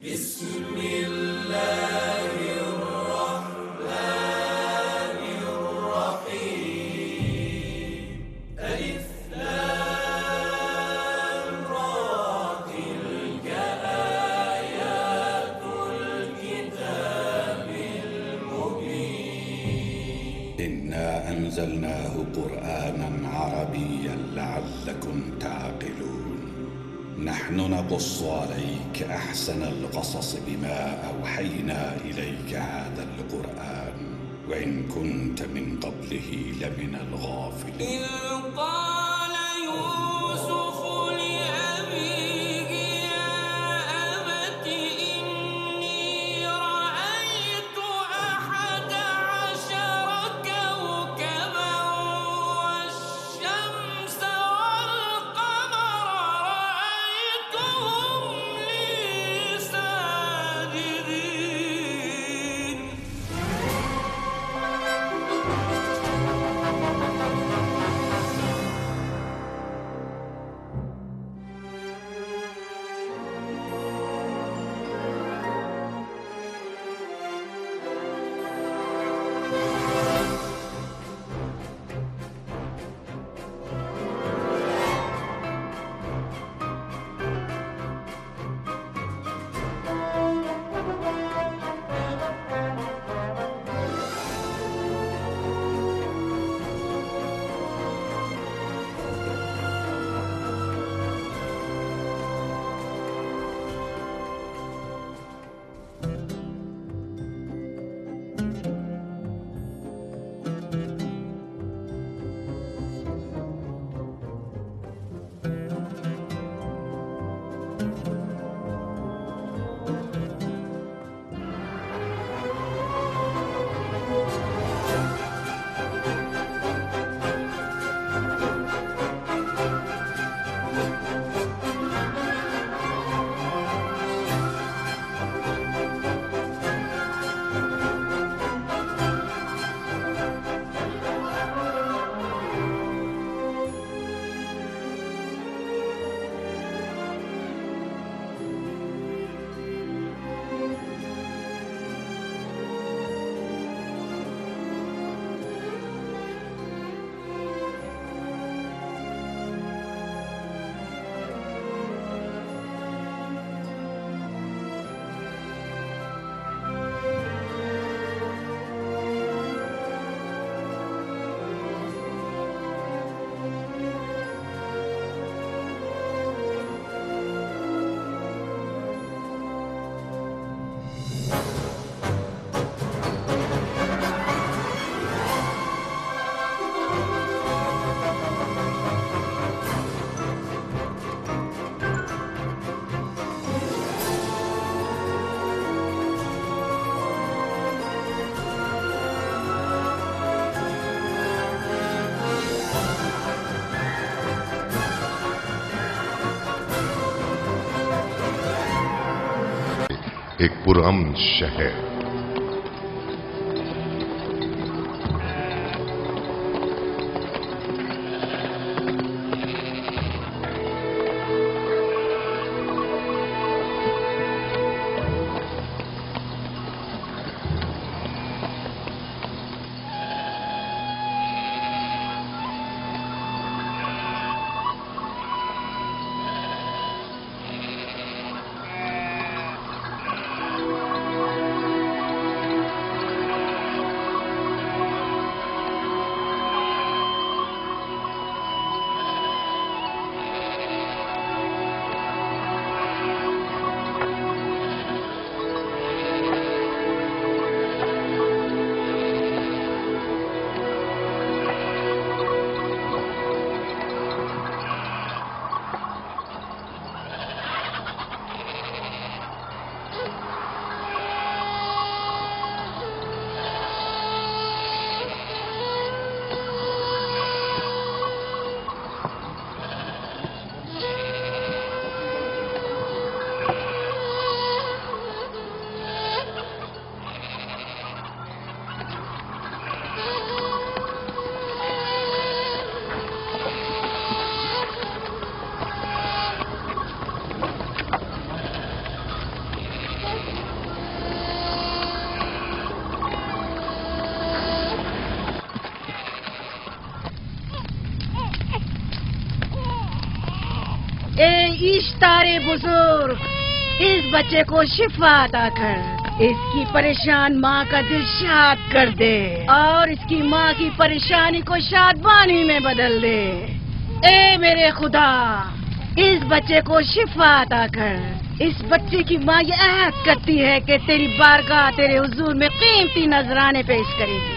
بسم الله الرحمن الرحيم. ألف لام را، تلك آيات الكتاب المبين. إنا أنزلناه قرآنا عربيا لعلكم تعقلون. نحن نقص عليك أحسن القصص بما أوحينا إليك هذا القرآن وإن كنت من قبله لمن الغافلين. إذ قال يوسف لأبيه يا أبت إني رأيت 11 كوكبا والشمس والقمر رأيتهم لي ساجدين. ایک پرامن شہر. اے اشتار بزرگ، اس بچے کو شفا عطا کر، اس کی پریشان ماں کا دل شاد کر دے اور اس کی ماں کی پریشانی کو شادمانی میں بدل دے۔ اے میرے خدا، اس بچے کو شفا عطا کر۔ اس بچے کی ماں یہ عہد کرتی ہے کہ تیری بارگاہ تیرے حضور میں قیمتی نذرانے پیش کرے گی۔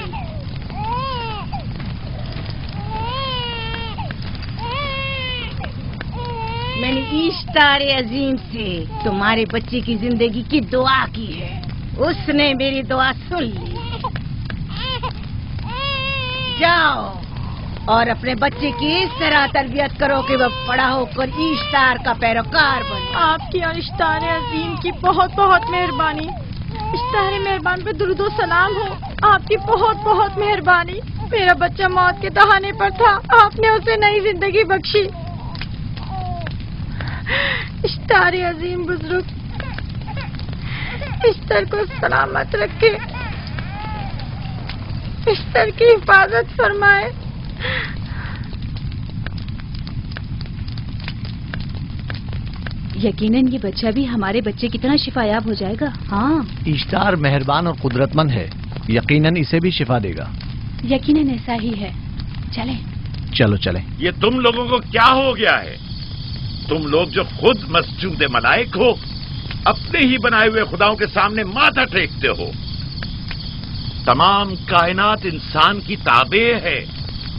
میں نے اشتار عظیم سے تمہارے بچے کی زندگی کی دعا کی ہے، اس نے میری دعا سن لی۔ جاؤ اور اپنے بچے کی اس طرح تربیت کرو کہ وہ بڑا ہو کر اشتار کا پیروکار بنے۔ آپ کی اور اشتار عظیم کی بہت بہت مہربانی۔ اشتار مہربان پہ درود و سلام ہو، آپ کی بہت بہت مہربانی۔ میرا بچہ موت کے دہانے پر تھا، آپ نے اسے نئی زندگی بخشی۔ اشتار عظیم بزرگ اشتر کو سلامت رکھے، اشتر کی حفاظت فرمائے۔ یقیناً یہ بچہ بھی ہمارے بچے کی طرح شفا یاب ہو جائے گا۔ ہاں اشتار مہربان اور قدرت مند ہے، یقیناً اسے بھی شفا دے گا۔ یقیناً ایسا ہی ہے، چلیں۔ چلو چلیں۔ یہ تم لوگوں کو کیا ہو گیا ہے؟ تم لوگ جو خود مسجود ملائک ہو، اپنے ہی بنائے ہوئے خداؤں کے سامنے ماتھا ٹیکتے ہو۔ تمام کائنات انسان کی تابع ہے،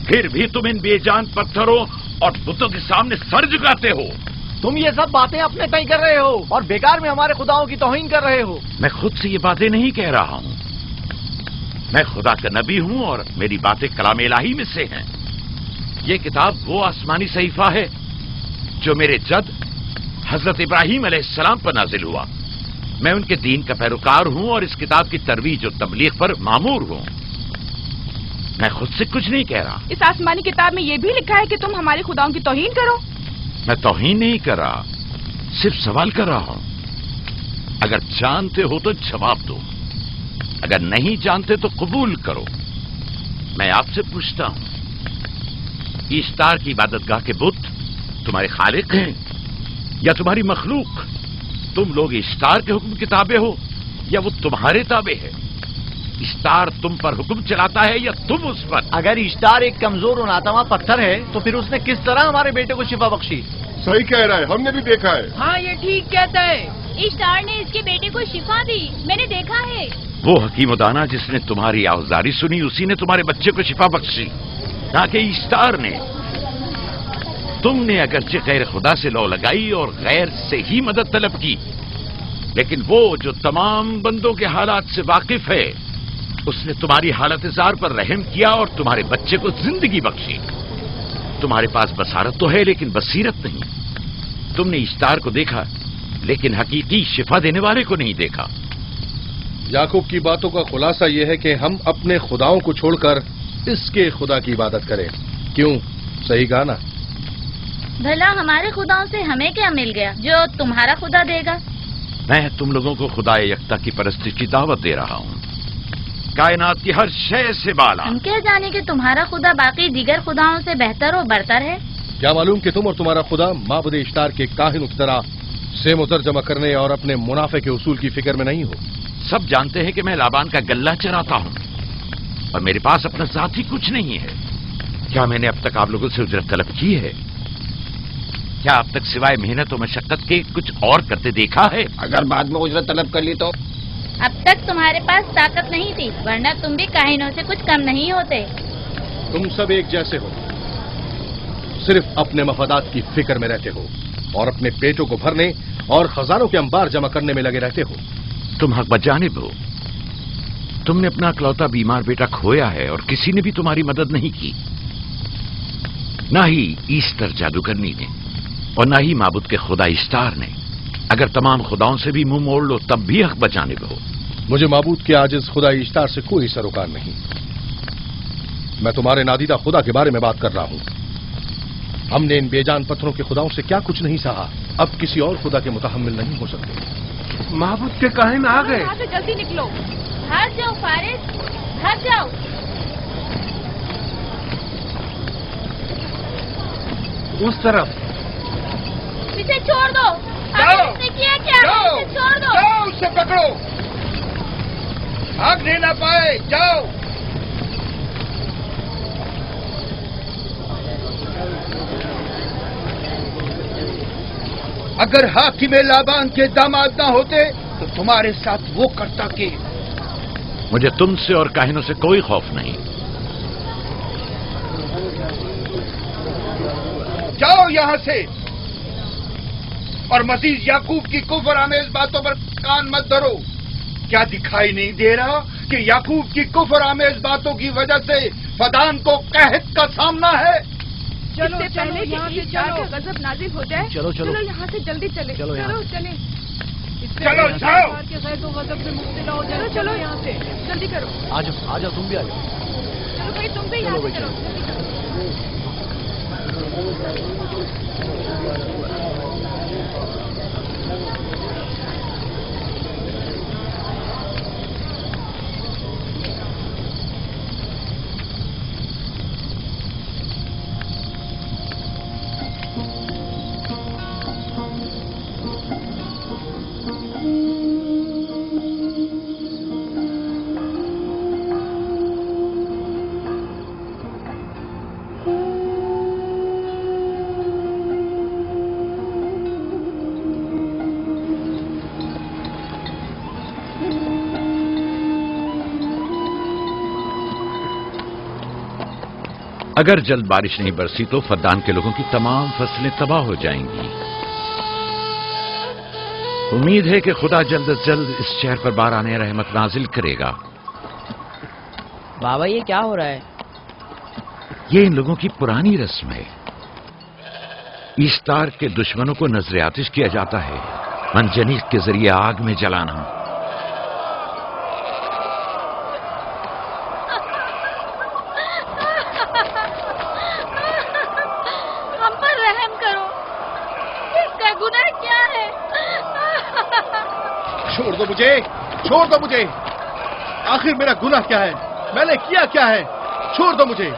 پھر بھی تم ان بے جان پتھروں اور بتوں کے سامنے سر جھکاتے ہو۔ تم یہ سب باتیں اپنے تئیں کر رہے ہو اور بیکار میں ہمارے خداؤں کی توہین کر رہے ہو۔ میں خود سے یہ باتیں نہیں کہہ رہا ہوں، میں خدا کا نبی ہوں اور میری باتیں کلام الہی میں سے ہیں۔ یہ کتاب وہ آسمانی صحیفہ ہے جو میرے جد حضرت ابراہیم علیہ السلام پر نازل ہوا۔ میں ان کے دین کا پیروکار ہوں اور اس کتاب کی ترویج و تبلیغ پر مامور ہوں۔ میں خود سے کچھ نہیں کہہ رہا۔ اس آسمانی کتاب میں یہ بھی لکھا ہے کہ تم ہمارے خداؤں کی توہین کرو۔ میں توہین نہیں کر رہا، صرف سوال کر رہا ہوں۔ اگر جانتے ہو تو جواب دو، اگر نہیں جانتے تو قبول کرو۔ میں آپ سے پوچھتا ہوں، اشتار کی عبادت گاہ کے بت تمہارے خالق ہیں یا تمہاری مخلوق؟ تم لوگ اشتار کے حکم کے تابع ہو یا وہ تمہارے تابع ہے؟ اشتار تم پر حکم چلاتا ہے یا تم اس پر؟ اگر اشتار ایک کمزور اور ناتواں پتھر ہے تو پھر اس نے کس طرح ہمارے بیٹے کو شفا بخشی؟ صحیح کہہ رہا ہے، ہم نے بھی دیکھا ہے۔ ہاں یہ ٹھیک کہتا ہے، اشتار نے اس کے بیٹے کو شفا دی، میں نے دیکھا ہے۔ وہ حکیم و دانا جس نے تمہاری آوازاری سنی، اسی نے تمہارے بچے کو شفا بخشی، نہ کہ اشتار نے۔ تم نے اگرچہ غیر خدا سے لو لگائی اور غیر سے ہی مدد طلب کی، لیکن وہ جو تمام بندوں کے حالات سے واقف ہے، اس نے تمہاری حالت زار پر رحم کیا اور تمہارے بچے کو زندگی بخشی۔ تمہارے پاس بصارت تو ہے لیکن بصیرت نہیں۔ تم نے اشتار کو دیکھا لیکن حقیقی شفا دینے والے کو نہیں دیکھا۔ یعقوب کی باتوں کا خلاصہ یہ ہے کہ ہم اپنے خداؤں کو چھوڑ کر اس کے خدا کی عبادت کریں۔ کیوں؟ صحیح کہا نا؟ بھلا ہمارے خداؤں سے ہمیں کیا مل گیا جو تمہارا خدا دے گا؟ میں تم لوگوں کو خدا یکتا کی پرستی کی دعوت دے رہا ہوں، کائنات کی ہر شے سے بالا۔ ہم کیا جانے کہ تمہارا خدا باقی دیگر خداؤں سے بہتر و برتر ہے؟ کیا معلوم کہ تم اور تمہارا خدا معبود اشتار کے کاہنوں کی طرح سیم و زر جمع کرنے اور اپنے منافع کے اصول کی فکر میں نہیں ہو؟ سب جانتے ہیں کہ میں لابان کا گلہ چراتا ہوں اور میرے پاس اپنا ذاتی کچھ نہیں ہے۔ کیا میں نے اب تک آپ لوگوں سے اجرت طلب کی ہے؟ کیا اب تک سوائے محنت و مشقت کے کچھ اور کرتے دیکھا ہے؟ اگر بعد میں اجرت طلب کر لی تو؟ اب تک تمہارے پاس طاقت نہیں تھی، ورنہ تم بھی کاہنوں سے کچھ کم نہیں ہوتے۔ تم سب ایک جیسے ہو، صرف اپنے مفادات کی فکر میں رہتے ہو اور اپنے پیٹوں کو بھرنے اور خزانوں کے انبار جمع کرنے میں لگے رہتے ہو۔ تم حق بجانب ہو۔ تم نے اپنا اکلوتا بیمار بیٹا کھویا ہے اور کسی نے بھی تمہاری مدد نہیں کی، نہ ہی ایسٹر جادوگرنی نے اور نہ ہی معبود کے خدا اشتار نے۔ اگر تمام خداؤں سے بھی منہ موڑ لو تب بھی حق بجانب ہو۔ مجھے معبود کے عاجز خدا اشتار سے کوئی سروکار نہیں۔ میں تمہارے نادیدہ خدا کے بارے میں بات کر رہا ہوں۔ ہم نے ان بے جان پتھروں کے خداؤں سے کیا کچھ نہیں سہا، اب کسی اور خدا کے متحمل نہیں ہو سکتے۔ महबूब के काहे में आ गए? यहाँ से जल्दी निकलो। भाग जाओ फारिस, भाग जाओ। उस तरफ। पीछे छोड़ दो। जाओ। आपने किया क्या? जाओ। पीछे छोड़ दो। जाओ, उससे पकड़ो, भागने ना पाए। जाओ। अगर हाकिम लाबान के दामाद ना होते तो तुम्हारे साथ वो करता के। मुझे तुमसे और काहिनों से कोई खौफ नहीं। जाओ यहाँ से, और मजीद याकूब की कुफर आमेज बातों पर कान मत धरो। क्या दिखाई नहीं दे रहा कि याकूब की कुफर आमेज बातों की वजह से फदान को कहत का सामना है? चलो पहले यहाँ से जाकर गजब नाजिल हो जाए। चलो, चलो। चलो यहाँ से जल्दी चले। चलो यहाँ। चले। चलो, जाओ। तो गजब में मुब्तला हो जाए। चलो यहाँ से जल्दी करो। आ जाओ, तुम भी आ जाओ। चलो भाई, तुम भी यहाँ से चलो। जल्दी करो। अगर जल्द बारिश नहीं बरसी तो फद्दान के लोगों की तमाम फसलें तबाह हो जाएंगी। उम्मीद है कि खुदा जल्द से जल्द इस शहर पर बाराने रहमत नाजिल करेगा। बाबा ये क्या हो रहा है? ये इन लोगों की पुरानी रस्म है। ईस्तार के दुश्मनों को नजर आतिश किया जाता है, मंजनीक के जरिए आग में जलाना। हम पर रहम करो, इसका गुनाह क्या है? छोड़ दो मुझे, छोड़ दो मुझे। आखिर मेरा गुनाह क्या है? मैंने किया क्या है? छोड़ दो मुझे।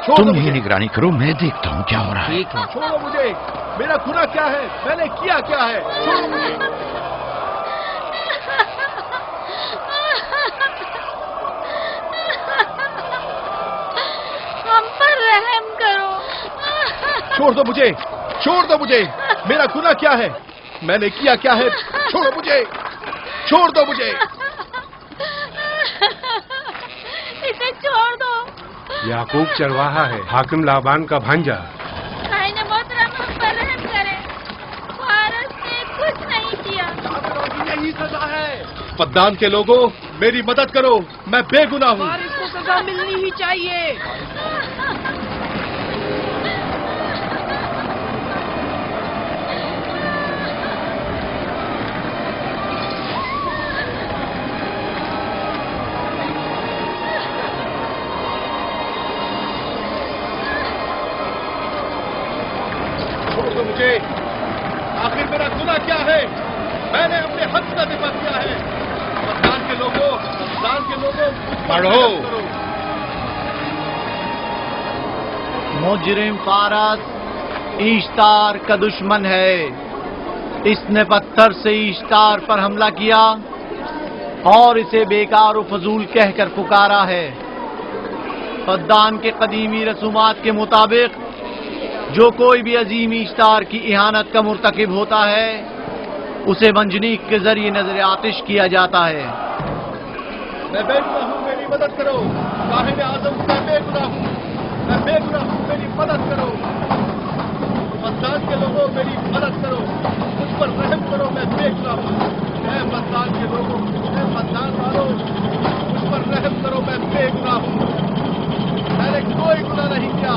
तुम ही निगरानी करो, मैं देखता हूँ क्या हो रहा है। ठीक है। छोड़ो मुझे। मेरा गुनाह क्या है? मैंने किया क्या है? छोड़ो मुझे। हम पर रहम करो। छोड़ दो मुझे, छोड़ दो मुझे। मेरा गुनाह क्या है? मैंने किया क्या है? छोड़ो मुझे, छोड़ दो मुझे। इसे छोड़ दो। याकूब चरवाहा है, हाकिम लाबान का भांजा। कायने मोहतरम हम पर रहम करे। फारस ने कुछ नहीं किया। यही सजा है। फद्दान के लोगों, मेरी मदद करो, मैं बेगुनाह हूँ। फारिस को सजा मिलनी ही चाहिए। छोड़ दो मुझे। आखिर मेरा गुनाह क्या है? मैंने अपने हक का दिफा किया है। फद्दान के लोगों, फद्दान के लोगों, पढ़ो। मुजरिम फारस ईश्तार का दुश्मन है। इसने पत्थर से ईश्तार पर हमला किया और इसे बेकार और फजूल कहकर पुकारा है। फद्दान के कदीमी रसूमात के मुताबिक जो कोई भी अजीम ईश्तार की इहानत का मुर्तकिब होता है उसे मंजनीक के जरिए नजर आतिश किया जाता है। मैं बेगुनाह हूँ, मेरी मदद करो। काहिन आजम, मैं बेगुनाह हूँ, मैं बेगुनाह हूँ, मेरी मदद करो। फद्दान के लोगों, मेरी मदद करो, मुझ पर रहम करो, मैं बेगुनाह हूँ। ऐ फद्दान के लोगों, ऐ फद्दान वालों, मुझ पर रहम करो, मैं बेगुनाह हूँ। मैंने कोई गुनाह नहीं किया,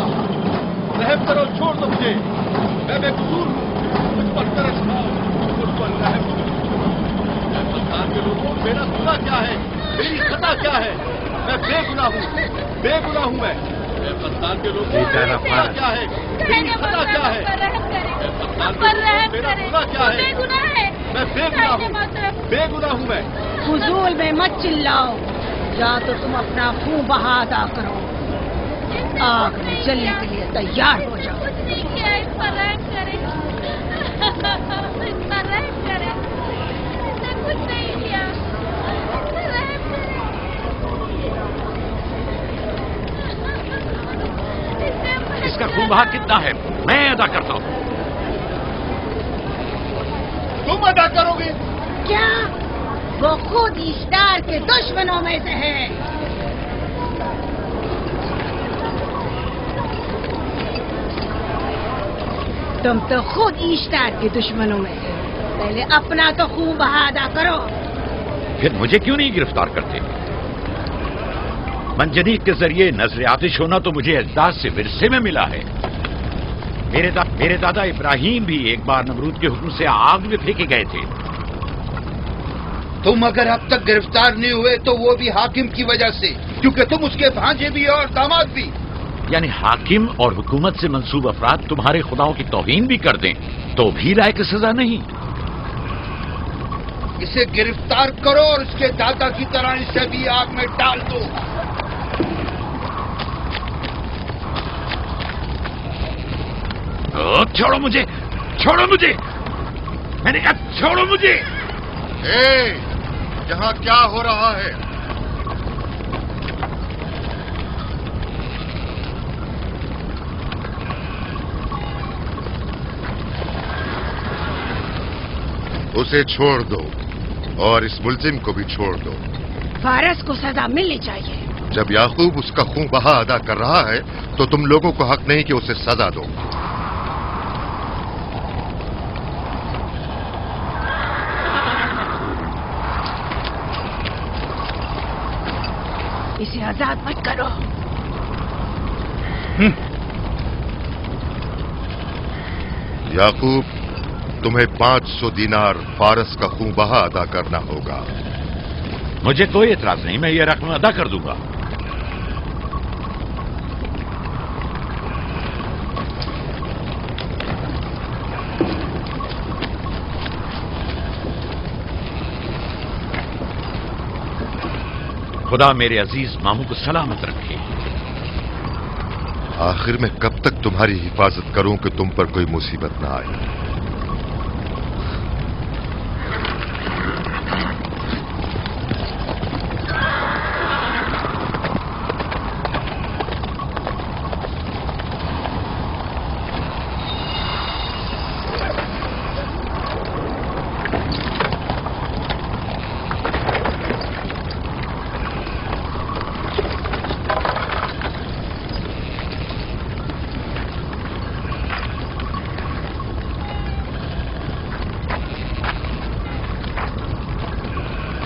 रहम करो, छोड़ दो मुझे। मैं बेकसूर हूँ, मुझ पर तरस खाओ, मुझ पर रहम करो। ऐ फद्दान के लोगों, मेरा गुनाह क्या है? मेरी खता क्या है? मैं बेगुनाह हूँ, बेगुनाह हूँ मैं। पत्तान के लोगों बेचारा मेरा फारस। क्या है? मेरी सजा क्या है? हम पर रहम करें। मेरा गुनाह क्या है? बेगुनाह है। मैं बेगुनाह हूँ, बेगुनाह हूँ मैं। फजूल में मत चिल्लाओ, या तो तुम अपना खून बहा अदा करो, आग में जलने के लिए तैयार हो जाओ। कुछ नहीं किया, इस पर रहम करें। इस पर रहम करें। इसने कुछ नहीं किया, इस पर रहम करें। इसका खून बहा कितना है मैं अदा करता हूँ। तुम अदा करोगे? क्या? वो खुद इश्तार के दुश्मनों में से है। तुम तो खुद इश्तार के दुश्मनों में से हो। पहले अपना तो खून बहा अदा करो। फिर मुझे क्यों नहीं गिरफ्तार करते? मंजनीक के जरिए नजर आतिश होना तो मुझे अजदाद से विरसे में मिला है। मेरे दादा इब्राहिम भी एक बार नमरूद के हुक्म से आग में फेंके गए थे। तुम अगर अब तक गिरफ्तार नहीं हुए तो वो भी हाकिम की वजह से, क्योंकि तुम उसके भांजे भी और दामाद भी। यानी हाकिम और हुकूमत से मंसूब अफराद तुम्हारे खुदाओं की तौहीन भी कर दें तो भी लायक सजा नहीं। इसे गिरफ्तार करो और उसके दादा की तरह इसे भी आग में डाल दो। छोड़ो मुझे, छोड़ो मुझे, मैंने कहा छोड़ो मुझे। यहाँ क्या हो रहा है? उसे छोड़ दो और इस मुलजिम को भी छोड़ दो। फारस को सजा मिलनी चाहिए। जब याकूब उसका खून बहा अदा कर रहा है तो तुम लोगों को हक नहीं कि उसे सजा दो। इसे आजाद मत करो। याकूब, तुम्हें 500 दीनार फारस का खून बहा अदा करना होगा। मुझे कोई एतराज नहीं, मैं ये रकम अदा कर दूंगा। खुदा मेरे अजीज मामू को सलामत रखे। आखिर में कब तक तुम्हारी हिफाजत करूं कि तुम पर कोई मुसीबत ना आए?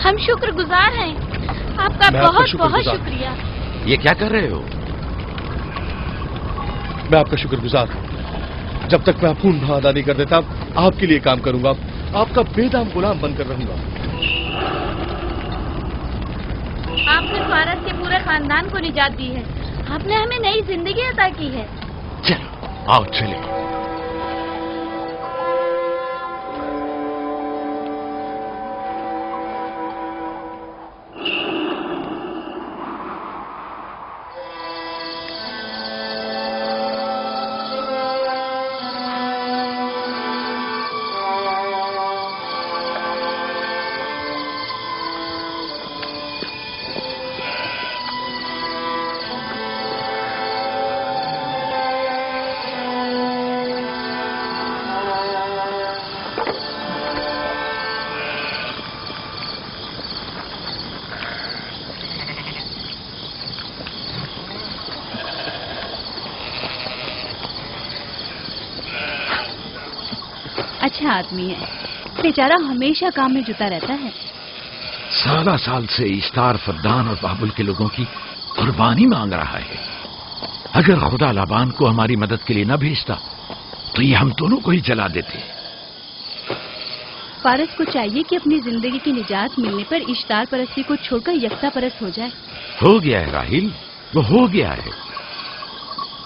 हम शुक्रगुजार हैं, आपका बहुत बहुत शुक्रिया। ये क्या कर रहे हो? मैं आपका शुक्रगुजार हूँ। जब तक मैं खून बहा अदा नहीं कर देता आपके लिए काम करूंगा, आपका बेदाम गुलाम बनकर रहूंगा। आपने फारस के पूरे खानदान को निजात दी है, आपने हमें नई जिंदगी अता की है। चलो आओ चले। अच्छा आदमी है, बेचारा हमेशा काम में जुटा रहता है। साला साल से इश्तार, फद्दान और बाबुल के लोगों की कुर्बानी मांग रहा है। अगर खुदा लाबान को हमारी मदद के लिए न भेजता तो ये हम दोनों को ही जला देते। फारस को चाहिए कि अपनी जिंदगी की निजात मिलने पर इश्तार परस्ती को छोड़कर यकता परस्त हो जाए। हो गया है राहिल, वो हो गया है।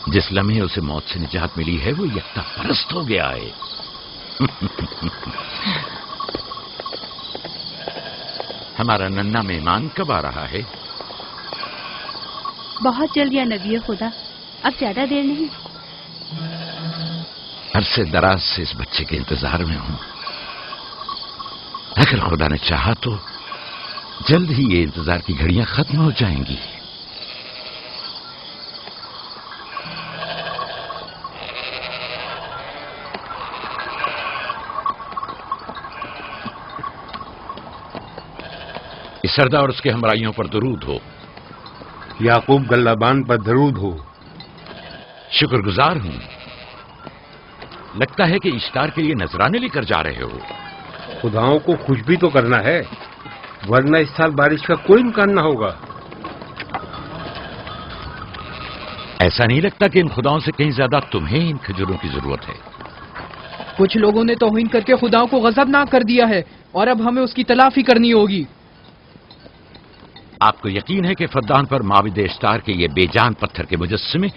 जिस लम्हे उसे मौत से निजात मिली है वो यकता परस्त हो गया है। हमारा नन्ना मेहमान कब आ रहा है? बहुत जल्द या नबी खुदा, अब ज्यादा देर नहीं। अरसे दराज से इस बच्चे के इंतजार में हूं। अगर खुदा ने चाहा तो जल्द ही ये इंतजार की घड़ियां खत्म हो जाएंगी। इस सरदार और उसके हमराइयों पर दरूद हो। याकूब गल्लाबान पर दरूद हो। शुक्रगुजार हूं। लगता है कि इश्तार के लिए नजराने लेकर जा रहे हो। खुदाओं को खुश भी तो करना है, वरना इस साल बारिश का कोई इम्कान ना होगा। ऐसा नहीं लगता कि इन खुदाओं से कहीं ज्यादा तुम्हें इन खजूरों की जरूरत है? कुछ लोगों ने तौहीन करके खुदाओं को गजबनाक कर दिया है और अब हमें उसकी तलाफी करनी होगी। आपको यकीन है कि फद्दान पर माबिद इश्तार के ये बेजान पत्थर के मुजस्समे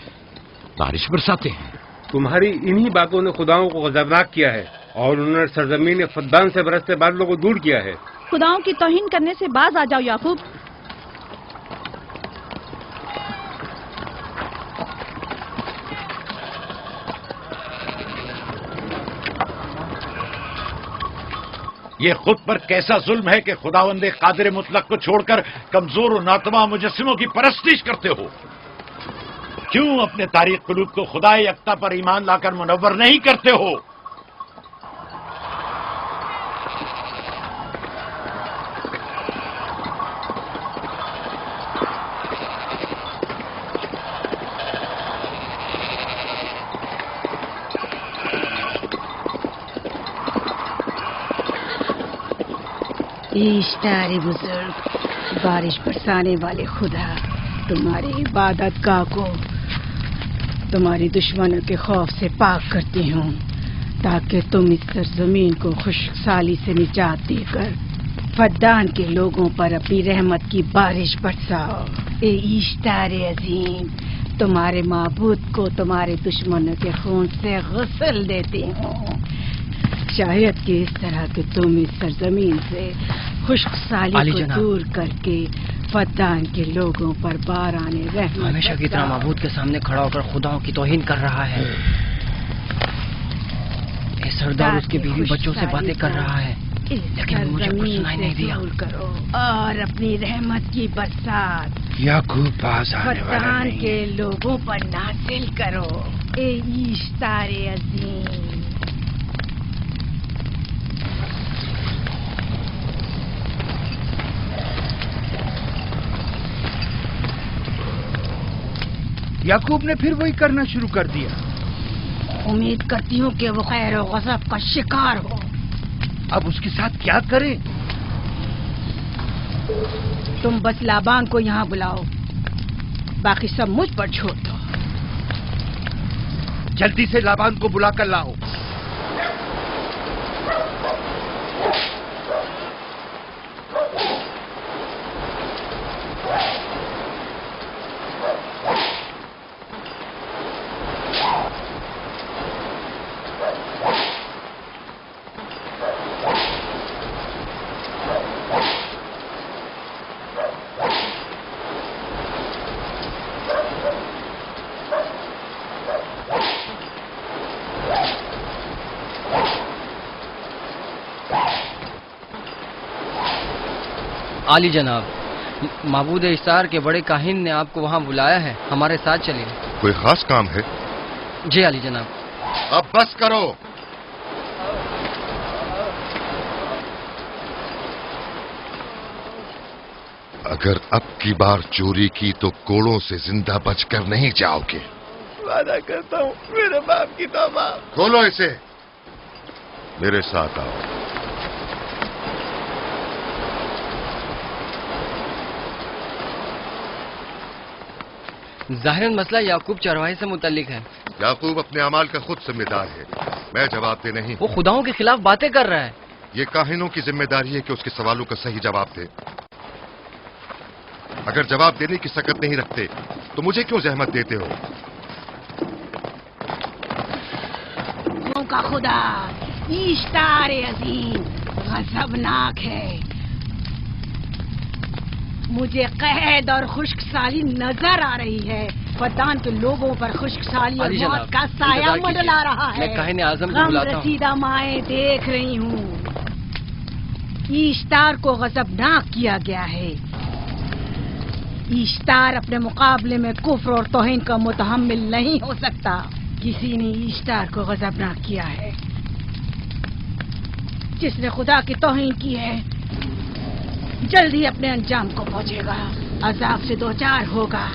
बारिश बरसाते हैं? तुम्हारी इन्हीं बातों ने खुदाओं को गजबनाक किया है और उन्होंने सरजमीन फद्दान से बरसते बादलों को दूर किया है। खुदाओं की तौहीन करने से बाज आ जाओ याकूब। ये खुद पर कैसा जुल्म है कि खुदावंदे कादिर मुतलक को छोड़कर कमजोर और नातमा मुजस्सिमों की परस्तिश करते हो। क्यों अपने तारीख कुलूब को खुदाए यकता पर ईमान लाकर मुनव्वर नहीं करते हो? इश्तारे बुजुर्ग, बारिश बरसाने वाले खुदा, तुम्हारी इबादत गाह को तुम्हारी दुश्मनों के खौफ से पाक करती हूँ, ताकि तुम इस सरजमीन को खुशहाली से निजात देकर फद्दान के लोगों पर अपनी रहमत की बारिश बरसाओ। ए इश्तारे अजीम, तुम्हारे माबूद को तुम्हारे दुश्मनों के खून से गुस्ल देती हूँ। शायद कि इस तरह के तुम इस सरजमीन से खुशहाली को दूर करके फद्दान के लोगों पर बाराने रहमत हमेशा की तरह माबूद के सामने खड़ा होकर खुदाओं की तौहीन कर रहा है। ये सरदार उसके बीवी बच्चों से बातें कर रहा है, लेकिन मुझे कुछ सुनाई नहीं दिया। करो और अपनी रहमत की बरसात याकूब पास आने वाला फद्दान नहीं। के लोगों पर नाजिल करो। ए इश्तारे अजीम, याकूब ने फिर वही करना शुरू कर दिया। उम्मीद करती हूँ कि वो खैर और गज़ब का शिकार हो। अब उसके साथ क्या करें? तुम बस लाबान को यहाँ बुलाओ, बाकी सब मुझ पर छोड़ दो। जल्दी से लाबान को बुला कर लाओ। आली जनाब, माबूद इश्तार के बड़े काहिन ने आपको वहाँ बुलाया है, हमारे साथ चलिए। कोई खास काम है? जी आली जनाब। अब बस करो। अगर अब की बार चोरी की तो कोड़ों से जिंदा बचकर नहीं जाओगे। वादा करता हूँ मेरे बाप की तौबा। खोलो इसे, मेरे साथ आओ। जाहिरन मसला याकूब चरवाहे से मुतल्लिक है। याकूब अपने अमाल का खुद जिम्मेदार है, मैं जवाब दे नहीं। वो खुदाओं के खिलाफ बातें कर रहा है। ये काहिनों की जिम्मेदारी है कि उसके सवालों का सही जवाब दे। अगर जवाब देने की सकत नहीं रखते तो मुझे क्यों जहमत देते हो? का खुदा ईश्तार अजीम गजबनाक है। मुझे कैद और खुश्क साली नजर आ रही है। फद्दान के लोगों पर खुश्क साली और मौत का साया मंडला रहा है। मैं काहिन आज़म को गम बुलाता हूँ। रसीदा माएँ देख रही हूँ। ईश्तार को गजबनाक किया गया है। ईश्तार अपने मुकाबले में कुफ्र और तौहीन का मुतहम्मिल नहीं हो सकता। किसी ने ईश्तार को गजबनाक किया है। जिसने खुदा की तौहीन की है जल्दी अपने अंजाम को पहुंचेगा, अजाब से दो चार होगा।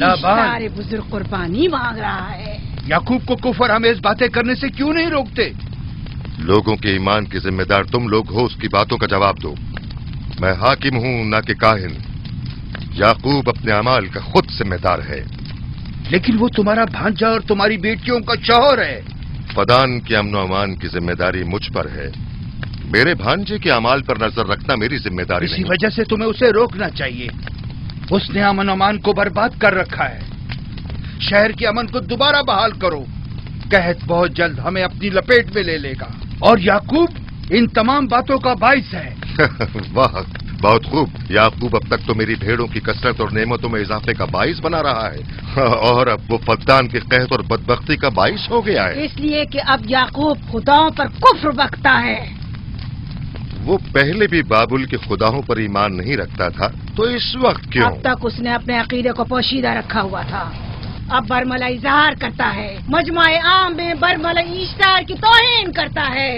ईश्तार बुजुर्ग कुर्बानी मांग रहा है। याकूब को कुफर हमें बातें करने से क्यों नहीं रोकते? लोगों के ईमान की जिम्मेदार तुम लोग हो, उसकी बातों का जवाब दो। मैं हाकिम हूँ ना कि काहिन। याकूब अपने अमाल का खुद जिम्मेदार है। लेकिन वो तुम्हारा भांजा और तुम्हारी बेटियों का शौहर है। फदान के अमन अमान की जिम्मेदारी मुझ पर है। मेरे भांजे के अमाल पर नजर रखना मेरी जिम्मेदारी इसी नहीं। वजह से तुम्हें उसे रोकना चाहिए। उसने अमन अमान को बर्बाद कर रखा है। शहर के अमन को दोबारा बहाल करो। कहत बहुत जल्द हमें अपनी लपेट में ले लेगा और याकूब इन तमाम बातों का बाइस है। वाह, बहुत खूब। याकूब अब तक तो मेरी भेड़ों की कसरत और नेमतों में इजाफे का बाइस बना रहा है और अब वो फद्दान के कहत और बदबख्ती का बाइस हो गया है। इसलिए कि अब याकूब खुदाओं पर कुफ्र बकता है। वो पहले भी बाबुल के खुदाओं पर ईमान नहीं रखता था, तो इस वक्त क्यों? अब तक उसने अपने अकीदे को पोशीदा रखा हुआ था। अब बरमला इजहार करता है, मजमाए आम में बरमला ईश्तार की तौहीन करता है।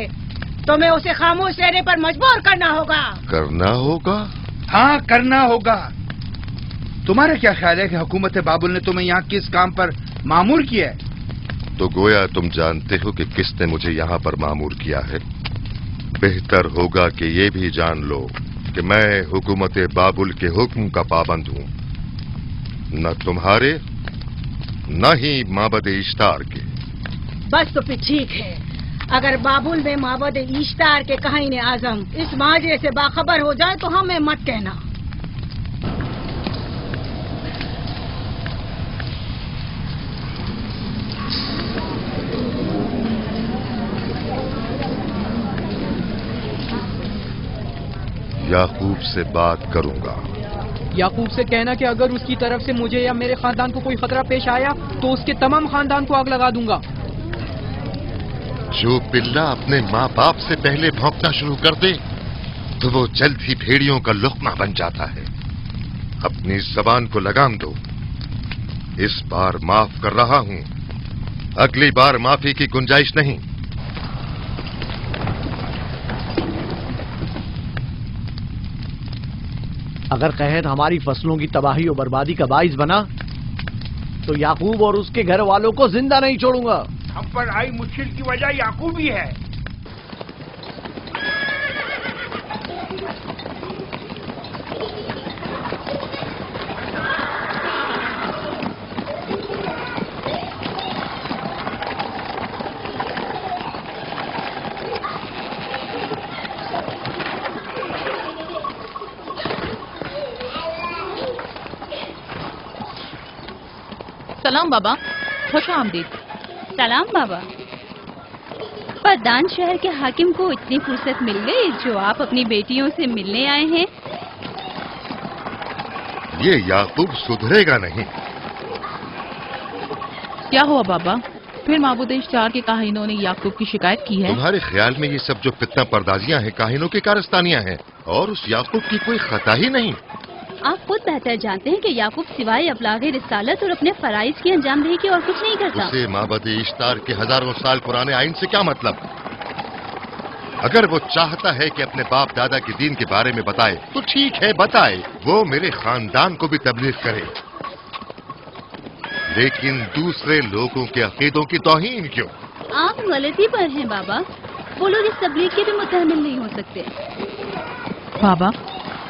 तुम्हें उसे खामोश रहने पर मजबूर करना होगा। करना होगा? हाँ, करना होगा। तुम्हारा क्या ख्याल है कि हुकूमत बाबुल ने तुम्हें यहाँ किस काम पर मामूर किया है? तो गोया तुम जानते हो कि किसने मुझे यहाँ पर मामूर किया है। बेहतर होगा कि ये भी जान लो कि मैं हुकूमत बाबुल के हुक्म का पाबंद हूँ, न तुम्हारे न ही माबद इश्तार के। बस तो फिर ठीक है। अगर बाबुल में माबद इश्तार के काहिन आजम इस माजरे से बाखबर हो जाए तो हमें मत कहना। याकूब से बात करूंगा। याकूब से कहना कि अगर उसकी तरफ से मुझे या मेरे खानदान को कोई खतरा पेश आया तो उसके तमाम खानदान को आग लगा दूंगा। जो पिल्ला अपने माँ बाप से पहले भौंकना शुरू कर दे तो वो जल्द ही भेड़ियों का लुक़मा बन जाता है। अपनी जबान को लगाम दो। इस बार माफ कर रहा हूँ, अगली बार माफी की गुंजाइश नहीं। अगर कहत हमारी फसलों की तबाही और बर्बादी का बाइस बना तो याकूब और उसके घर वालों को जिंदा नहीं छोड़ूंगा। हम पर आई मुश्किल की वजह याकूब ही है। सलाम बाबा, खुश आमदीद। सलाम बाबा। फद्दान शहर के हाकिम को इतनी फुर्सत मिल गई जो आप अपनी बेटियों से मिलने आए हैं। ये याकूब सुधरेगा नहीं। क्या हुआ बाबा? फिर माबूद इश्तार के काहिनों ने याकूब की शिकायत की है? तुम्हारे ख्याल में ये सब जो फितना पर्दाजियां हैं काहिनों की कारस्तानियां हैं और उस याकूब की कोई खता ही नहीं। आप खुद बेहतर जानते हैं कि याकूब सिवाय अबलागे रिसालत और अपने फराइज की अंजामदही के और कुछ नहीं करता। उसे माबद इश्तार के हजारों साल पुराने आइन से क्या मतलब? अगर वो चाहता है कि अपने बाप दादा के दीन के बारे में बताए तो ठीक है, बताए। वो मेरे खानदान को भी तबलीग करे, लेकिन दूसरे लोगों के अकीदों की तौहीन क्यों? आप गलती पर हैं बाबा। वो लोग इस तबलीग के भी मुतहम्मिल नहीं हो सकते। बाबा,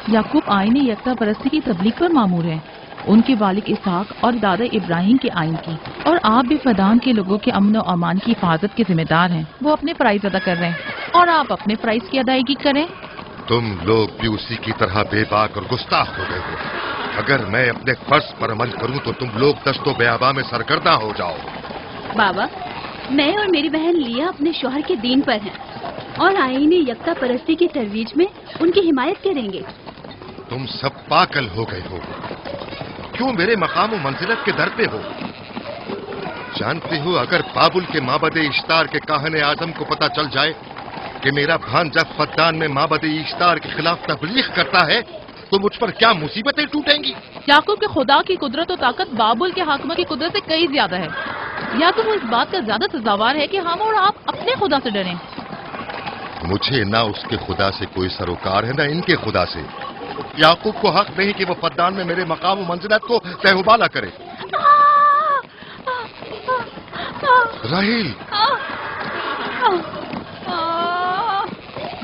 याकूब आईन यकता परस्ती की तबलीग पर मामूर है, उनके वालिद इसहाक और दादा इब्राहिम के आइन की। और आप भी फदान के लोगों के अमन और अमान की हिफाजत के जिम्मेदार हैं। वो अपने फराइज अदा कर रहे हैं और आप अपने फराइज की अदायगी करें। तुम लोग भी उसी की तरह बेबाक और गुस्ताख हो गए हो। अगर मैं अपने फर्ज पर अमल करूं तो तुम लोग दस्तो बेआबा में सरगर्दा हो जाओ। बाबा, میں اور میری بہن لیا اپنے شوہر کے دین پر ہیں اور آئین یکتا پرستی کی ترویج میں ان کی حمایت کریں گے۔ تم سب پاگل ہو گئے ہو، کیوں میرے مقام و منزلت کے در پہ ہو؟ جانتے ہو اگر بابل کے معبد اشتار کے کاہن اعظم کو پتہ چل جائے کہ میرا بھانجا فدان میں معبد اشتار کے خلاف تبلیغ کرتا ہے تو مجھ پر کیا مصیبتیں ٹوٹیں گی؟ یعقوب کے خدا کی قدرت و طاقت بابل کے حاکموں کی قدرت سے کئی زیادہ ہے۔ یا تو وہ اس بات کا زیادہ سزاوار ہے کہ ہم اور آپ اپنے خدا سے ڈریں۔ مجھے نہ اس کے خدا سے کوئی سروکار ہے نہ ان کے خدا سے۔ یعقوب کو حق نہیں کہ وہ فدان میں میرے مقام و منزلت کو تہوبالا کرے۔ راہیل،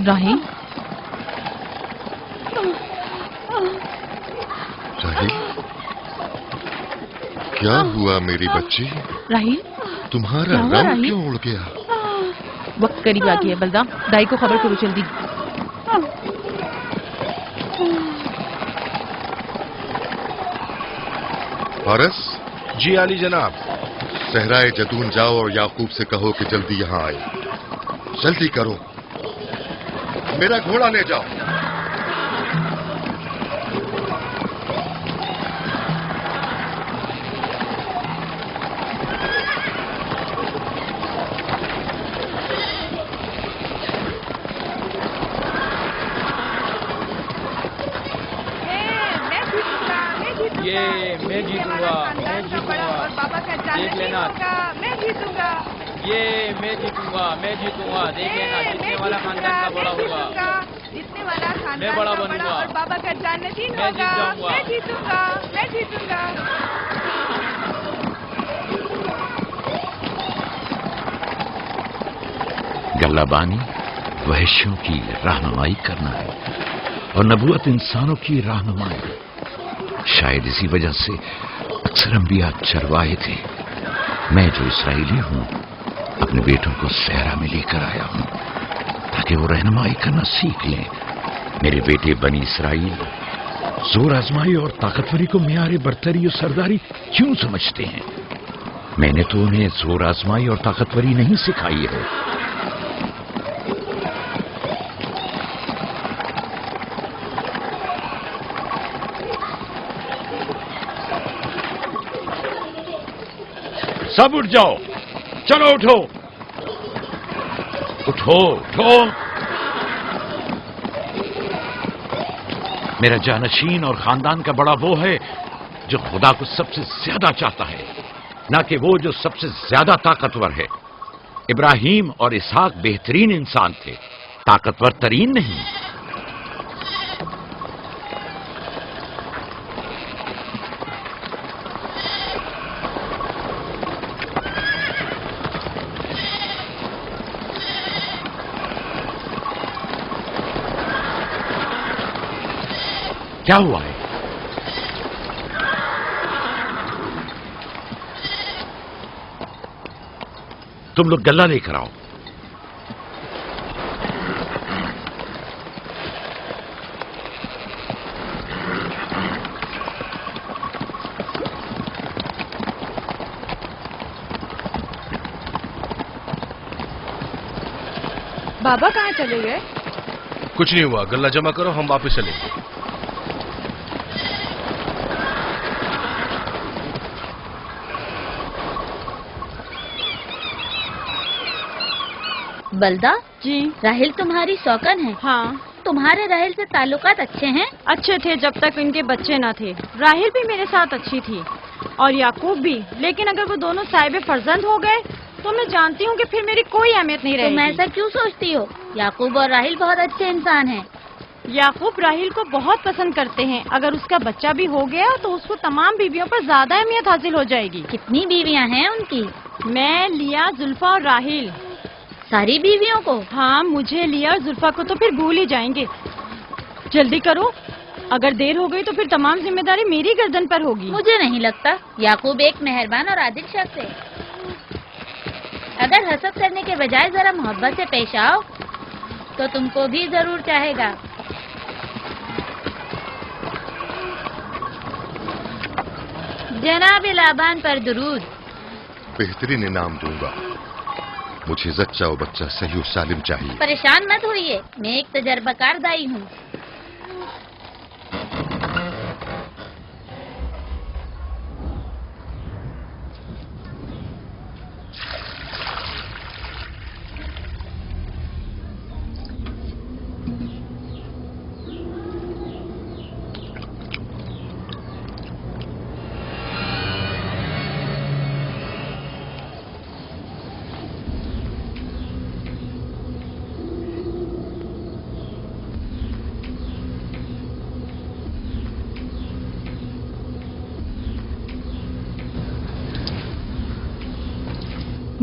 راہیل، راہیل، کیا ہوا میری بچی؟ راہیل، تمہارا کیا ہوا رنگ راہیل؟ کیوں اڑ گیا؟ وقت قریب آ گیا ہے بلدا، دائی کو خبر کرو جلدی۔ فارس، جی علی جناب۔ صحرائے جدون جاؤ اور یعقوب سے کہو کہ جلدی یہاں آئے۔ جلدی کرو، میرا گھوڑا لے جاؤ۔ یہ میں جیتوں گا، میں جیتوں گا، دیکھ لینا۔ میں جیتوں گا، یہ میں جیتوں گا، میں جیتوں گا، دیکھ لینا، جیتنے والا خاندان کا بڑا ہوگا، جتنے والا میں خاندان بڑا کا بنوں بڑا گا، اور بابا کا جانشین میں جیت ہوگا۔ جاؤں گا۔ میں جیتوں گا، میں جیتوں گا۔ گلہ بانی وحشیوں کی رہنمائی کرنا ہے اور نبوت انسانوں کی رہنمائی۔ شاید اسی وجہ سے اکثر انبیاء چرواہے تھے۔ میں جو اسرائیلی ہوں اپنے بیٹوں کو صحرا میں لے کر آیا ہوں تاکہ وہ رہنمائی کرنا سیکھ لیں۔ میرے بیٹے بنی اسرائیل زور آزمائی اور طاقتوری کو معیار برتری اور سرداری کیوں سمجھتے ہیں؟ میں نے تو انہیں زور آزمائی اور طاقتوری نہیں سکھائی ہے۔ سب اٹھ جاؤ، چلو اٹھو، اٹھو اٹھو۔ میرا جانشین اور خاندان کا بڑا وہ ہے جو خدا کو سب سے زیادہ چاہتا ہے، نہ کہ وہ جو سب سے زیادہ طاقتور ہے۔ ابراہیم اور اسحاق بہترین انسان تھے، طاقتور ترین نہیں۔ کیا ہوا ہے؟ تم لوگ گلہ لے کر آؤ۔ بابا کہاں چلے گئے؟ کچھ نہیں ہوا، گلہ جمع کرو، ہم واپس چلیں گے۔ بلدا جی راہیل تمہاری سوکن ہے؟ ہاں، تمہارے راہیل سے تعلقات اچھے ہیں؟ اچھے تھے جب تک ان کے بچے نہ تھے۔ راہیل بھی میرے ساتھ اچھی تھی اور یعقوب بھی، لیکن اگر وہ دونوں صاحب فرزند ہو گئے تو میں جانتی ہوں کہ پھر میری کوئی اہمیت نہیں رہے تم گی۔ ایسا کیوں سوچتی ہو؟ یعقوب اور راہیل بہت اچھے انسان ہیں۔ یعقوب راہیل کو بہت پسند کرتے ہیں۔ اگر اس کا بچہ بھی ہو گیا تو اس کو تمام بیویوں پر زیادہ اہمیت حاصل ہو جائے گی۔ کتنی بیویاں ہیں ان کی؟ میں، لیا، زلفا اور راہیل۔ ساری بیویوں کو؟ ہاں، مجھے، لیا اور زلفا کو تو پھر بھول ہی جائیں گے۔ جلدی کرو، اگر دیر ہو گئی تو پھر تمام ذمہ داری میری گردن پر ہوگی۔ مجھے نہیں لگتا۔ یعقوب ایک مہربان اور عادل شخص ہے۔ اگر حسد کرنے کے بجائے ذرا محبت سے پیش آؤ تو تم کو بھی ضرور چاہے گا۔ جناب لابان پر درود۔ بہترین انعام دوں گا मुझे जच्चा और बच्चा सही और सालिम चाहिए। परेशान मत होइए, मैं एक तजर्बाकार दाई हूँ।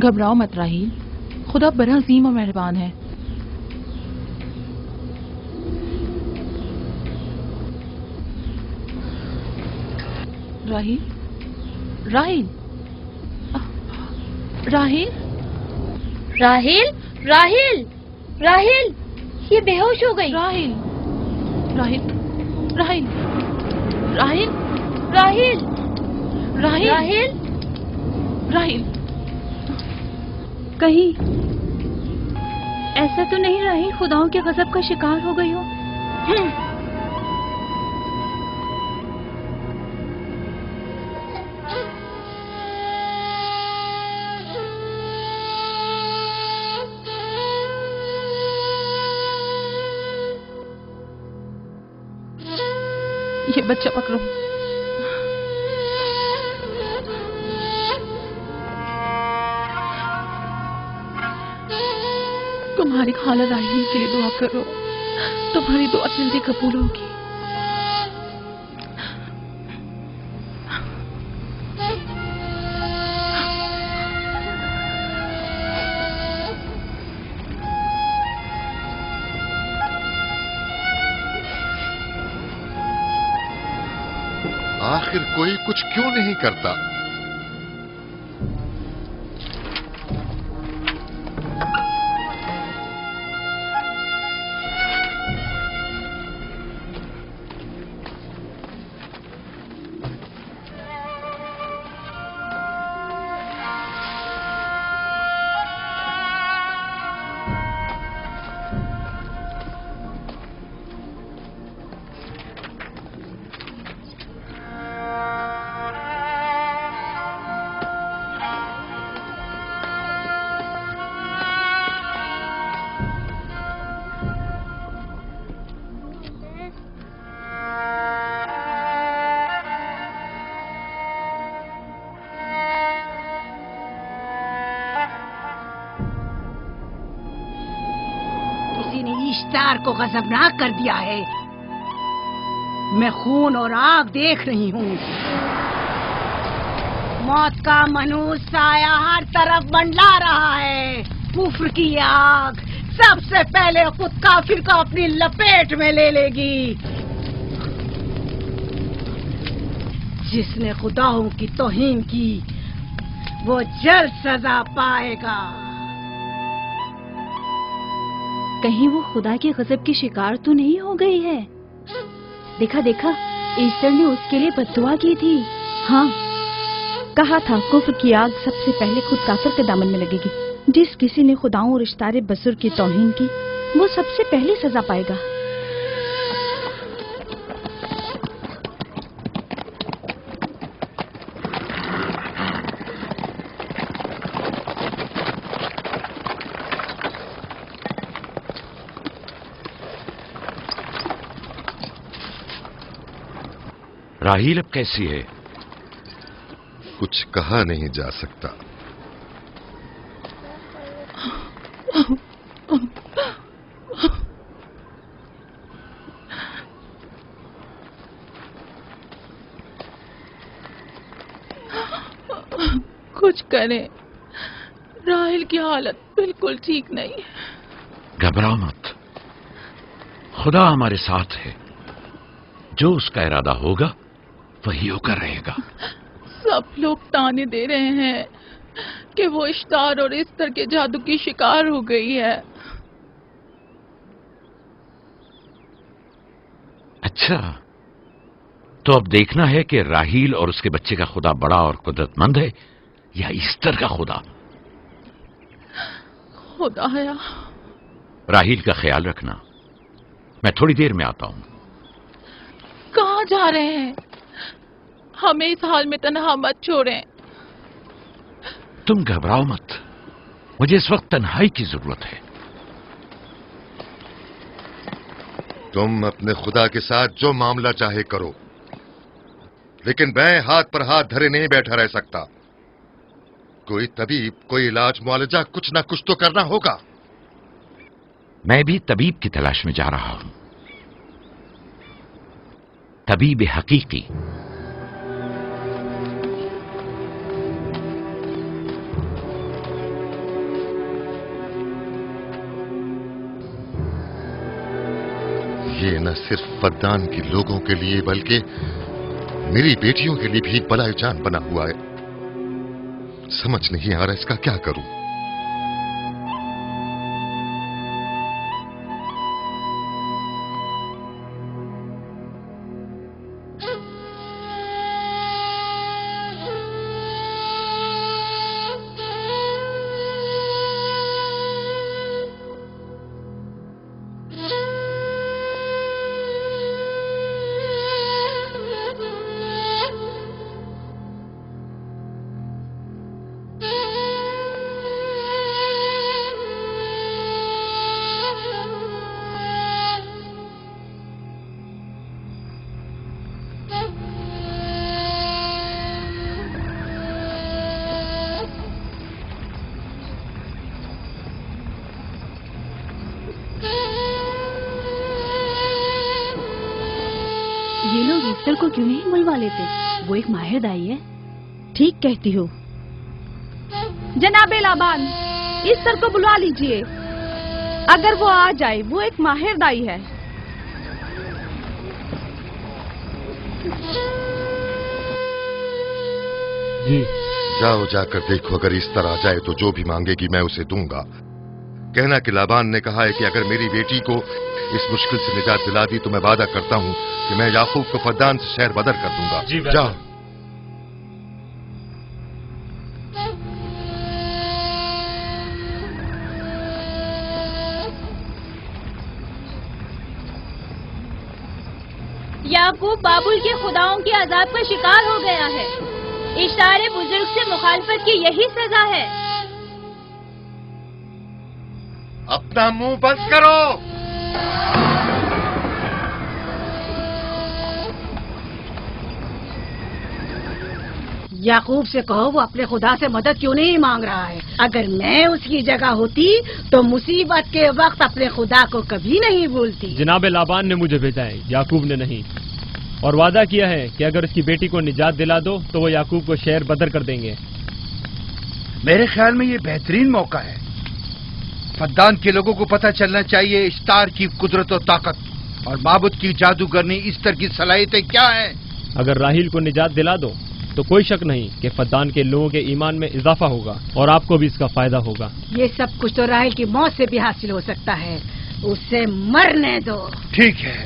घबराओ मत राहील, खुदा बड़ा अजीम और मेहरबान है। राहील, राहील, राहील, राहील, राहील, राहील, ये बेहोश हो गई। राहील, राहील, राहील, राहील, राहील, राहील, राहील, राहील, कहीं ऐसा तो नहीं राहील खुदाओं के गजब का शिकार हो गई हो? ये बच्चा पकड़ो। तुम्हारी खाला राहील के लिए दुआ करो, तुम्हारी दुआ जल्दी कबूल होगी। आखिर कोई कुछ क्यों नहीं करता? इश्तार को गजबनाक कर दिया है। मैं खून और आग देख रही हूँ। मौत का मनूस साया हर तरफ मंडला रहा है। कुफ्र की आग सबसे पहले खुद काफिर को अपनी लपेट में ले लेगी। जिसने खुदाओं की तौहीन की वो जल्द सजा पाएगा। कहीं वो खुदा के गजब की शिकार तो नहीं हो गई है? देखा देखा, ईस्टर ने उसके लिए बद्दुआ की थी। हाँ, कहा था कुफ्र की आग सबसे पहले खुद काफिर के दामन में लगेगी। जिस किसी ने खुदाओं और इश्तारे बजुर्ग की तौहीन की वो सबसे पहले सजा पाएगा। राहील अब कैसी है? कुछ कहा नहीं जा सकता। कुछ करें, राहील की हालत बिल्कुल ठीक नहीं है। घबराओ मत, खुदा हमारे साथ है। जो उसका इरादा होगा वही होकर रहेगा। सब लोग ताने दे रहे हैं कि वो इश्तार और इस्तर के जादू की शिकार हो गई है। अच्छा, तो अब देखना है कि राहील और उसके बच्चे का खुदा बड़ा और कुदरतमंद है या इस्तर का खुदा। खुदाया। राहील का ख्याल रखना, मैं थोड़ी देर में आता हूं। कहाँ जा रहे हैं? हमें इस हाल में तन्हा मत छोड़ें। तुम घबराओ मत, मुझे इस वक्त तन्हाई की जरूरत है। तुम अपने खुदा के साथ जो मामला चाहे करो, लेकिन मैं हाथ पर हाथ धरे नहीं बैठा रह सकता। कोई तबीब, कोई इलाज, मुआलजा, कुछ ना कुछ तो करना होगा। मैं भी तबीब की तलाश में जा रहा हूं, तबीब हकीकी। ये न सिर्फ फद्दान के लोगों के लिए बल्कि मेरी बेटियों के लिए भी एक बलाए जान बना हुआ है। समझ नहीं आ रहा इसका क्या करूं। ये लोग ईस्टर को क्यों नहीं बुलवा लेते? वो एक माहिर दाई है। ठीक कहती हो। जनाबे लाबान, ईस्टर को बुलवा लीजिए। अगर वो आ जाए, वो एक माहिर दाई है। जी। जाओ, जाकर देखो, अगर इस तरह आ जाए तो जो भी मांगेगी मैं उसे दूंगा। कहना कि लाबान ने कहा है कि अगर मेरी बेटी को इस मुश्किल से निजात दिला दी तो मैं वादा करता हूं कि मैं याकूब को फद्दान से शहर बदर कर दूंगा। जी, जाओ। याकूब बाबुल के खुदाओं के अजाब का शिकार हो गया है। इशारे बुजुर्ग से मुखालफत की यही सजा है। अपना मुंह बंद करो। याकूब से कहो वो अपने खुदा से मदद क्यों नहीं मांग रहा है। अगर मैं उसकी जगह होती तो मुसीबत के वक्त अपने खुदा को कभी नहीं भूलती। जनाब लाबान ने मुझे भेजा है, याकूब ने नहीं, और वादा किया है कि अगर उसकी बेटी को निजात दिला दो तो वो याकूब को शहर बदर कर देंगे। मेरे ख्याल में ये बेहतरीन मौका है। फद्दान के लोगों को पता चलना चाहिए इश्तार की कुदरत और ताकत और माबुद की जादूगरनी इस्तर की सलाहियतें क्या हैं। अगर राहील को निजात दिला दो तो कोई शक नहीं कि फद्दान के लोगों के ईमान में इजाफा होगा और आपको भी इसका फायदा होगा। ये सब कुछ तो राहील की मौत से भी हासिल हो सकता है। उसे मरने दो। ठीक है,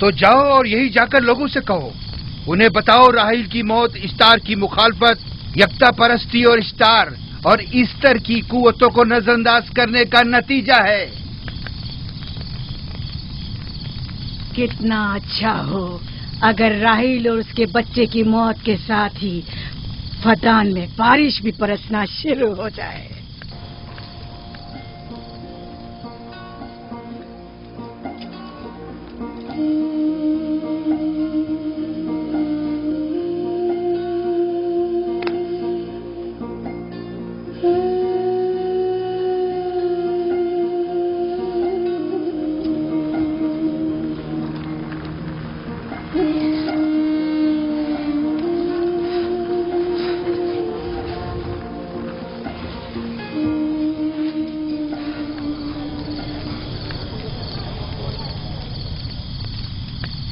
तो जाओ और यही जाकर लोगों से कहो, उन्हें बताओ राहील की मौत इस्तार की मुखालफत, यकता परस्ती और इस्तार और इस्तर की कुव्वतों को नजरअंदाज करने का नतीजा है। कितना अच्छा हो अगर राहील और उसके बच्चे की मौत के साथ ही फद्दान में बारिश भी बरसना शुरू हो जाए।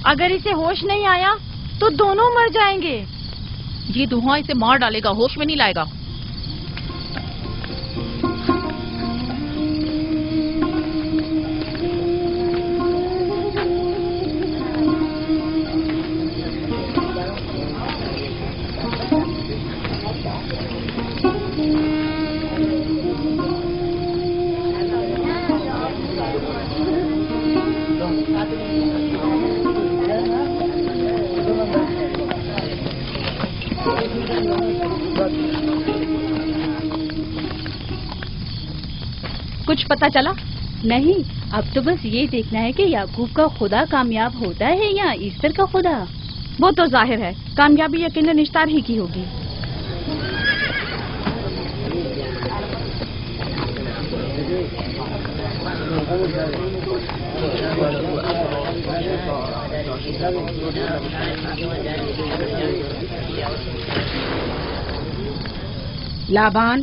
अगर इसे होश नहीं आया तो दोनों मर जाएंगे। ये धुआं इसे मार डालेगा, होश में नहीं लाएगा। کچھ پتا چلا؟ نہیں، اب تو بس یہ دیکھنا ہے کہ یعقوب کا خدا کامیاب ہوتا ہے یا ایسٹر کا خدا۔ وہ تو ظاہر ہے کامیابی یقیناً اشتار ہی کی ہوگی۔ لابان،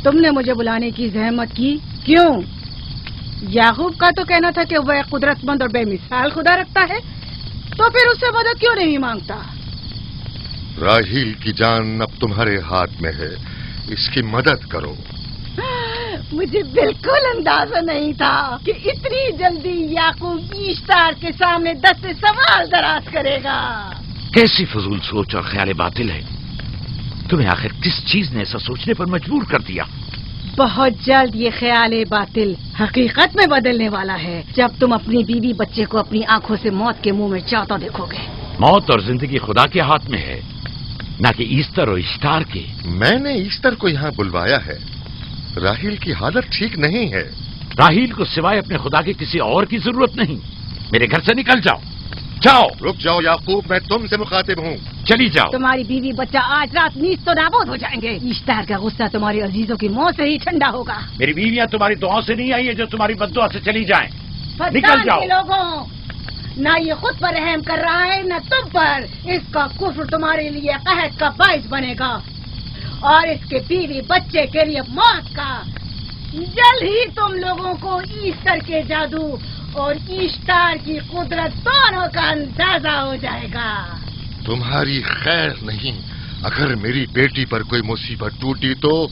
تم نے مجھے بلانے کی زحمت کی کیوں؟ یعقوب کا تو کہنا تھا کہ وہ ایک قدرت مند اور بے مثال خدا رکھتا ہے، تو پھر اس سے مدد کیوں نہیں مانگتا؟ راہیل کی جان اب تمہارے ہاتھ میں ہے، اس کی مدد کرو۔ مجھے بالکل اندازہ نہیں تھا کہ اتنی جلدی یعقوب اشتار کے سامنے 10 سوال دراز کرے گا۔ کیسی فضول سوچ اور خیال باطل ہے؟ تمہیں آخر کس چیز نے ایسا سوچنے پر مجبور کر دیا؟ بہت جلد یہ خیال باطل حقیقت میں بدلنے والا ہے، جب تم اپنی بیوی بچے کو اپنی آنکھوں سے موت کے منہ میں چاہتا دیکھو گے۔ موت اور زندگی خدا کے ہاتھ میں ہے، نہ کہ ایسٹر اور اشتار کے۔ میں نے ایسٹر کو یہاں بلوایا ہے، راہیل کی حالت ٹھیک نہیں ہے۔ راہیل کو سوائے اپنے خدا کے کسی اور کی ضرورت نہیں۔ میرے گھر سے نکل جاؤ، جاؤ۔ رک جاؤ یعقوب، میں تم سے مخاطب ہوں۔ چلی جاؤ۔ تمہاری بیوی بچہ آج رات نیز تو نابود ہو جائیں گے۔ اشتار کا غصہ تمہارے عزیزوں کی موت سے ہی ٹھنڈا ہوگا۔ میری بیویاں تمہاری دعاؤں سے نہیں آئی ہے جو تمہاری بددعا سے چلی جائیں۔ فدان نکل جاؤ۔ کے لوگوں، نہ یہ خود پر رحم کر رہا ہے نہ تم پر۔ اس کا کفر تمہارے لیے قحط کا باعث بنے گا اور اس کے بیوی بچے کے لیے موت کا۔ جلد ہی تم لوگوں کو ایسٹر کے جادو اور اشتار کی قدرت دونوں کا اندازہ ہو جائے گا۔ تمہاری خیر نہیں، اگر میری بیٹی پر کوئی مصیبت ٹوٹی تو